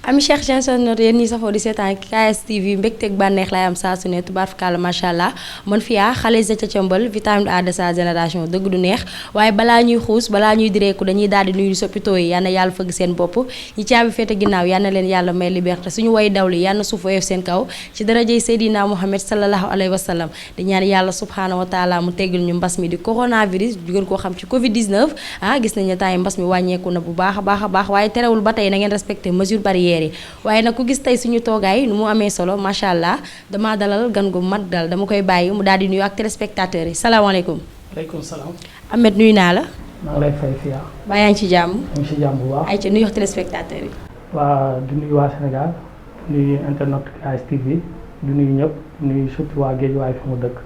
ami Cheikh Jansonor yéen ñi safoo di seetaan KSTV mbégteeg bànneex lay am saa su ne tubaarkalla macha allah man fiyaa xale sa ca cëmbal vitamine A de sa génération dëgg du neex waaye balaa ñuy xuus balaa ñuy direeku dañuy daal di nuyu sopitoo yi yal na yàlla fëgg seen bopp ñi caabi féete ginnaaw yal na leen yàlla may liberté suñu way dawli yal na suuf woyof seen kaw ci darajey Seydina Muhammad sallallahu alayhi wa sallam di ñaan yàlla subhaanahu wa taala mu teggil ñu mbas mi di coronavirus ñu gën koo xam ci Covid 19 gis nañ ne temps yi mbas mi wàññeeku na bu baax a baax waaye terewul ba tey na ngeen respecté mesure barrière yi waaye nag ku gis tey suñu toogaay nu mu amee solo macha allah damaa dalal gan gu mat dal dama koy bàyyi mu daal di nuyu ak téléspectateurs yi salaamaaleykum. waaleykum salaam. Ahmed nuyu naa la. maa ngi lay fay fiyaa. ba yaa ngi ci jàmm. maa ngi ci jàmm bu baax. ay ca nuyu wax téléspectateurs yi. waa di nuyu waa Sénégal di nuyu internet KSTV di nuyu ñëpp di nuyu surtout waa Guédiawaye fi mu dëkk.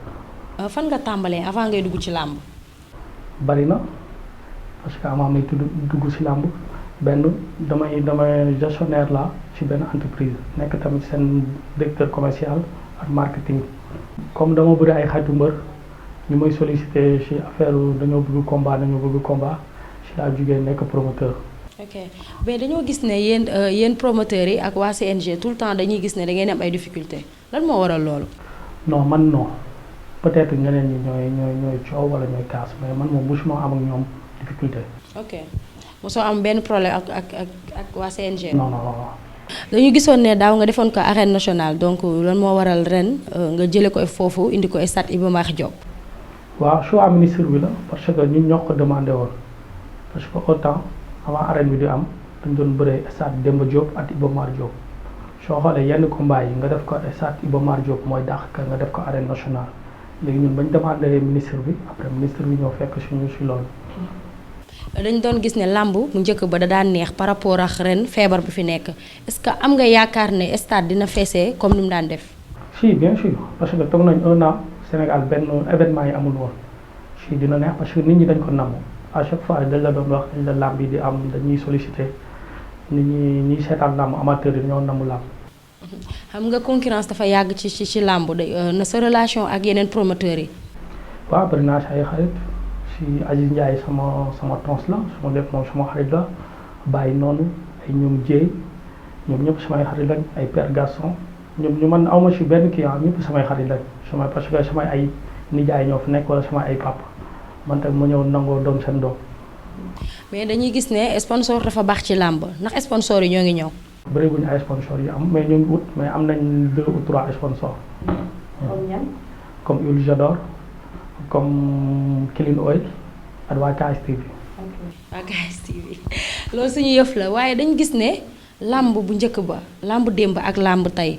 fan nga tàmbalee avant ngay dugg ci làmb. bari na parce que avant may dugg ci làmb benn damay gestionnaire la ci benn entreprise nekk tamit seen directeur commercial ak marketing. comme dama bëri ay xaritu mbër ñu may sollicité ci affaire dañoo bëgg combat ci laa jugee nekk promoteur. ok mais dañoo gis ne yéen promoteurs yi ak waa CNG tout le temps dañuy gis ne da ngeen am ay difficultés lan moo waral loolu. non man non peut-être ñeneen ñi ñooy coow wala ñooy kaas mais man moom mosuma am ak ñoom difficulté. ok mosoo am benn problème ak waa CNG. non. dañu gisoon ne daaw nga defoon ko arène nationale donc lan moo waral ren nga jëlee ko foofu indi ko stade Iba Mar Diop. waaw choix ministre bi la parce que ñun ñoo ko demandé woon parce que autant avant arène bi di am dañ doon bëree stade Demba Diop ak Iba Mar Diop soo xoolee yenn combat yi nga def ko stade Iba Mar Diop mooy dàq ka nga def ko arène nationale léegi ñun bañ demandé ministre bi après ministre bi ñoo fekk suñu si loolu. dañ doon gis ne làmb bu njëkk ba da daan neex par rapport ak ren feebar bi fi nekk est-ce que am nga yaakaar ne stade dina feesee comme ni mu daan def. si bien sûr parce que toog nañ un an Sénégal benn événement yi amul woon si dina neex parce que nit ñi dañ ko namm à chaque fois dañ la doon wax dañ la làmb yi di am dañuy sollicité nit ñi seetaan làmb amateur yi ñoo namm làmb. xam nga concurrence dafa yàgg ci làmb na sa relation ak yeneen promoteurs yi. waaw bari naa si ay xarit. ci Aziz Ndiaye sama tons la sama lépp moom sama xarit la bàyyi noonu ay ñoom jéey ñoom ñëpp samay xarit lañ ay père garçon ñoom ñu man awma ci benn client ñëpp samay xarit lañ parce que samay ay nijaay ñoo fi nekk wala sama ay papa man tam ma ñëw nangoo doon seen doom. mais dañuy gis ne sponsor dafa baax ci làmb ndax sponsor yi ñoo ngi ñëw. bëri buñu ay sponsor yi am mais ñu ngi wut mais am nañ 2 ou 3 sponsors. comme ñan. comme Huile J'adore comme Clean Oil ak waa KSTV. waa KSTV loolu suñu yëf la waaye dañ gis ne làmb bu njëkk ba làmb démb ak làmb tey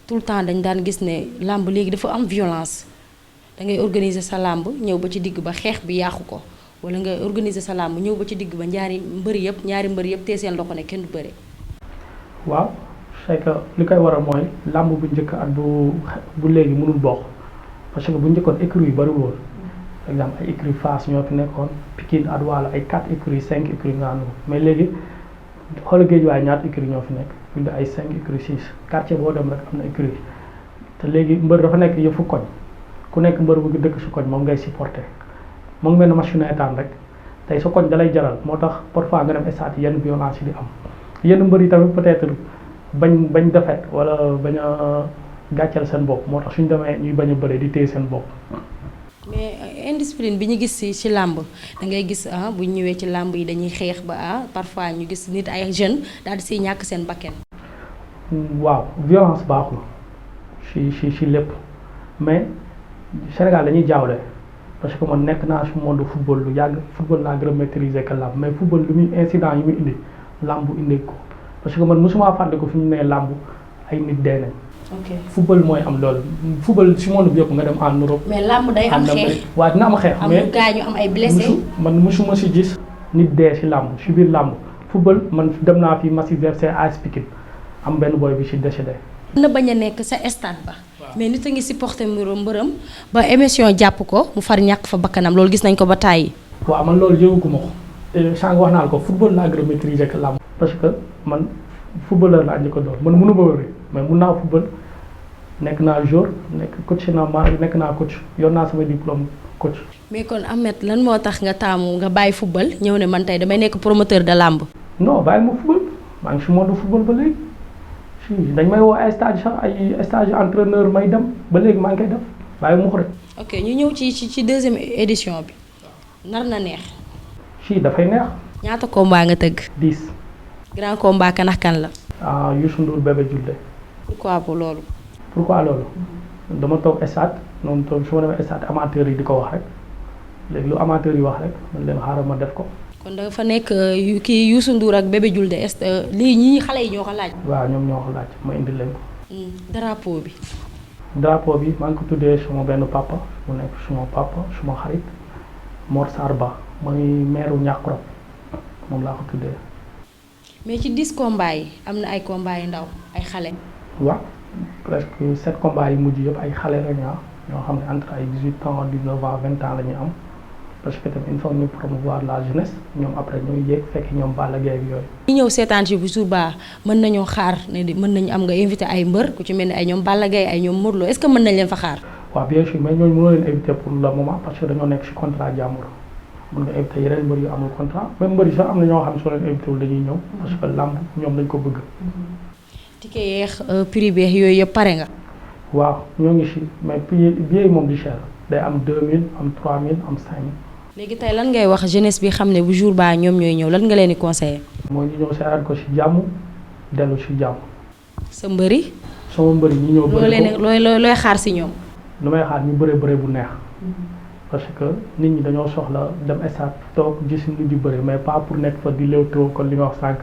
tout le temps dañ daan gis ne làmb léegi dafa am violence da ngay organiser sa làmb ñëw ba ci digg ba xeex bi yàqu ko wala nga organiser sa làmb ñëw ba ci digg ba ñaari mbër yëpp tee seen loxo ne kenn du bëre. waaw c'est que li koy waral mooy làmb bu njëkk ak bu léegi mënul bokk parce que bu njëkkoon écuries yu bari woon. par exemple ay écurie Fass ñoo fi nekkoon Pikine ak Waalo ay 4 écuries 5 écuries nga ànd mais léegi xoolal Guédiawaye ñaata écurie ñoo fi nekk plus de ay 5 écuries 6 quartier boo dem rek am na écurie te léegi mbër dafa nekk yëfu koñ ku nekk mbër bu dëkk su koñ moom ngay supporter moom mel ne machine étaan rek tey sa koñ dalay jaral moo tax parfois nga dem stade yenn violence yi di am yenn mbër yi tamit peut-être bañ defet wala bañ a gàcceel seen bopp moo tax suñu demee ñuy bañ a bëre di téye seen bopp. mais indiscipline bi ñu gis ci làmb da ngay gis bu ñu ñëwee ci làmb yi dañuy xeex ba parfois ñu gis nit ay jeunes daal di siy ñàkk seen bakken. waaw violence baaxul ci lépp mais Sénégal dañuy jaawle parce que man nekk naa ci monde football lu yàgg football laa gën a maîtriser que làmb mais football lu muy incident yi muy indi làmb indi ko parce que man mosuma fàtte ko fi ñu nee làmb ay nit dee nañ. ok football mooy am loolu football ci monde bi yëpp nga dem en Europe. mais làmb day am xeex waaw dina am xeex. mais am gaañu am ay blessé. man mosuma ci gis nit dee ci làmb ci biir làmb football man dem naa fi Massif FC AS Pikine am benn boy bi ci décédé. na bañ a nekk sa stade ba. mais nit a ngi supporté mbërëm ba émission jàpp ko mu far ñàkk fa bakkanam loolu gis nañ ko ba tàyyi. waaw man loolu yëguguma ko te sànq wax naa la ko football laa gën a maîtriser que làmb. parce que man footballeur laa njëkk a doon man mënu ma wëri mais mun naa football nekk naa joueur nekk naa coach yor naa sama diplôme coach. mais kon Ahmed lan moo tax nga taamu nga bàyyi football ñëw ne man tey damay nekk promoteur de làmb. non bàyyi ma football maa ngi si monde football ba léegi si dañ may woo ay stage sax ay stage entraîneur may dem ba léegi maa ngi koy def bàyyi mu ko rek. ok ñu ñëw ci deuxième édition bi nar na neex. si dafay neex. ñaata combat nga tëgg. 10. grand combat kan ak kan la. Youssou Ndour Bébé Diouldé. pourquoi pour loolu. pourquoi loolu. dama toog stade noonu toog su ma demee stade amateur yi di ko wax rek léegi lu amateur yi wax rek man leen xaaral ma def ko. kon da fa nekk kii Youssou Ndour ak Bébé Diouldé est lii ñii xale yi ñoo ko laaj. waaw ñoom ñoo ko laaj ma indi leen ko. drapeau bi. drapeau bi maa ngi ko tuddee suma benn papa mu nekk suma papa suma xarit Mor Sarr Ba mooy meeru Niakhou moom laa ko tuddee. mais ci 10 combats yi am na ay combats yu ndaw ay xale. waaw presque 7 combats yi mujj yëpp ay xale la ñoo xam ne entre ay 18 ans 19 ans 20 ans la ñu am parce que tamit il faut ñu promouvoir la jeunesse ñoom après ñooy yéeg fekk ñoom Balla Gaye ak yooyu. ñi ñëw seetaan ci bu jour ba mën nañoo xaar ne mën nañu am nga invité ay mbër ku ci mel ni ay ñoom Balla Gaye ay ñoom Modou Lo est-ce que mën nañ leen fa xaar. waaw bien sûr mais ñooñu mënoo leen invité pour le moment parce que dañoo nekk ci contrat jàmbur mën nga invité yeneen mbër yu amul contrat même mbër yi sax am na ñoo xam ne soo leen invité wul dañuy ñëw parce que làmb ñoom dañ ko bëgg. ticket yeex prix beex yooyu yëpp pare nga. waaw ñoo ngi ci mais billet yi moom di cher day am 2000 am 3000 am 5000. léegi tey lan ngay wax jeunesse bi xam ne bu jour ba ñoom ñooy ñëw lan nga leen di conseiller. mooy ñu ñëw seetaan ko ci jàmm dellu ci jàmm. sa mbëri. sama mbëri ñi ñëw. bëri ko looy xaar ci ñoom. lu may xaar ñu bëre bu neex. parce que nit ñi dañoo soxla dem stade toog gis nit di bëre mais pas pour nekk fa di léewtoo kon li nga wax sànq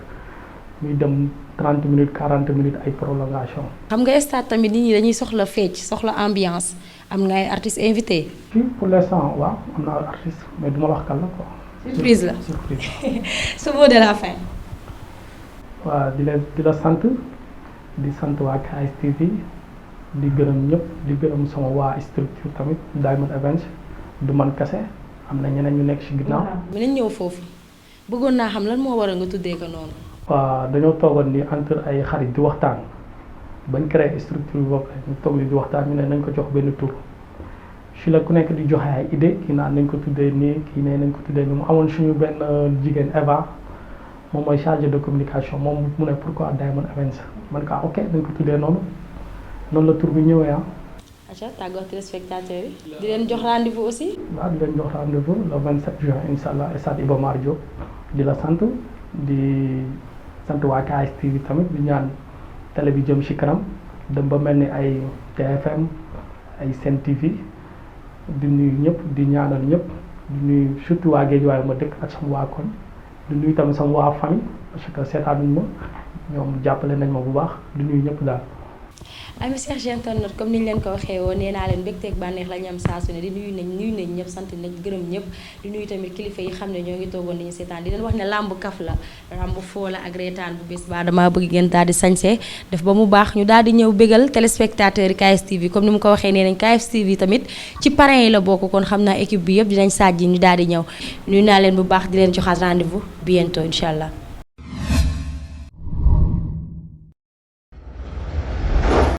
muy dem 30 minutes 40 minutes ay prolongation. xam nga stade tamit nit ñi dañuy soxla fecc soxla ambiance am nga ay artistes invités. fii pour l'instant waaw am naa artiste mais du ma wax kan la quoi. surprise la surprise. ce mot de la fin. waaw di la sant di sant waa KSTV di gërëm ñëpp di gërëm sama waa structure tamit Diamond Events du man kese am na ñeneen ñu nekk ci ginnaaw. mi nañ ñëw foofu bëggoon naa xam lan moo waral nga tuddee ko noonu. waaw dañoo toogoon ni entre ay xarit di waxtaan bañ créé structure boobu ñu toog di waxtaan ñu ne nañ ko jox benn tur ci la ku nekk di joxe ay idée kii naan nañ ko tuddee nii kii ne nañ ko tuddee nii mu amoon suñu benn jigéen Eva moom mooy chargé de communication moom mu ne pourquoi Diamond Events man ko ok nañ ko tuddee noonu la tur bi ñëwee acca tàggoo téléspectateurs yi. di leen jox rendez-vous aussi. waaw di leen jox rendez-vous le 27 juin incha allah stade Iba Mar Diop di la sant di sant waa KSTV tamit di ñaan télé bi jëm ci kanam dem ba mel ni ay TFM ay Sen TV di nuyu ñëpp di ñaanal ñëpp di nuyu surtout waa Guédiawaye ma dëkk ak sama waa koñ di nuyu tamit sama waa famille parce que seetaanuñ ma ñoom jàppale nañ ma bu baax di nuyu ñëpp daal. ami Cheikh Jentonot comme ni ñu leen ko waxee woon nee naa leen mbégteeg bànneex la ñu am saa su ne di nuyu nañ ñëpp sant nañ gërëm ñëpp di nuyu tamit kilifa yi xam ne ñoo ngi toogoon dañu seetaan di leen wax ne làmb kaf la làmb foo la ak reetaan bu bés ba damaa bëgg ngeen daal di sañse def ba mu baax ñu daal di ñëw bégal téléspectateurs yi KSTV comme ni mu ko waxee nee nañ KSTV tamit ci parrain yi la bokk kon xam naa équipe bi yëpp dinañ sajji ñu daal di ñëw nuyu naa leen bu baax di leen joxaat rendez-vous bientôt incha allah